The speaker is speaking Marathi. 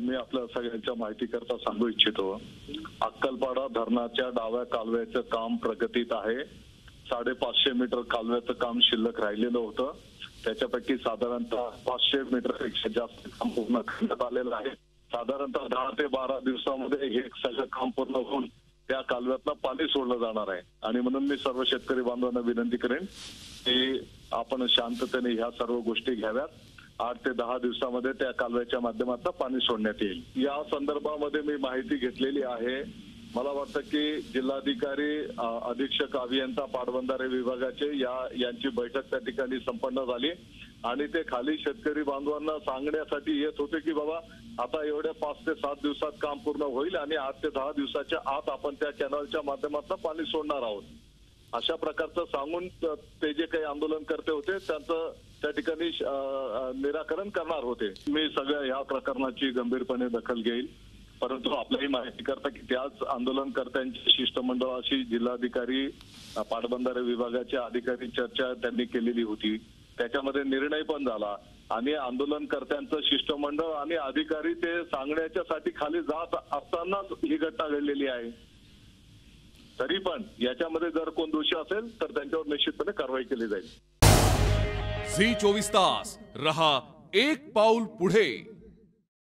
मी आपल्या सगळ्यांच्या माहितीकरता सांगू इच्छितो। अक्कलपाडा धरणाच्या डाव्या कालव्याचं काम प्रगतीत आहे। 550 मीटर कालव्याचं काम शिल्लक राहिलेलं होतं। त्याच्यापैकी साधारणतः 500 मीटरपेक्षा जास्त काम पूर्ण करण्यात आलेलं आहे। साधारणतः 10 ते 12 दिवसामध्ये हे सगळं काम पूर्ण होऊन त्या कालव्यातनं पाणी सोडलं जाणार आहे। आणि म्हणून मी सर्व शेतकरी बांधवांना विनंती करेन की आपण शांततेने ह्या सर्व गोष्टी घ्याव्यात। 8 ते 10 दिवसामध्ये त्या कालव्याच्या माध्यमातून पाणी सोडण्यात येईल। या संदर्भामध्ये मी माहिती घेतलेली आहे। मला वाटतं की जिल्हाधिकारी अधीक्षक अभियंता पाटबंधारे विभागाचे यांची बैठक त्या ठिकाणी संपन्न झाली आणि ते खाली शेतकरी बांधवांना सांगण्यासाठी येत होते की बाबा आता एवढ्या 5 ते 7 दिवसात काम पूर्ण होईल आणि 8 ते 10 दिवसाच्या आत आपण त्या कॅनलच्या माध्यमातून पाणी सोडणार आहोत। अशा प्रकारचं सांगून ते जे काही आंदोलन करते होते त्यांचं त्या ठिकाणी निराकरण करणार होते। मी सगळ्या ह्या प्रकरणाची गंभीरपणे दखल घेईल, परंतु आपल्याही माहिती करता की त्याच आंदोलनकर्त्यांची शिष्टमंडळाशी जिल्हाधिकारी पाटबंधारे विभागाचे अधिकारी चर्चा त्यांनी केलेली होती। त्याच्यामध्ये निर्णय पण झाला आणि आंदोलनकर्त्यांचं शिष्टमंडळ आणि अधिकारी ते सांगण्याच्यासाठी खाली जात असतानाच ही घटना घडलेली आहे। तरी पण याच्यामध्ये जर कोण दोषी असेल तर त्यांच्यावर निश्चितपणे कारवाई केली जाईल। झी 24 तास रहा एक पाऊल पुढे।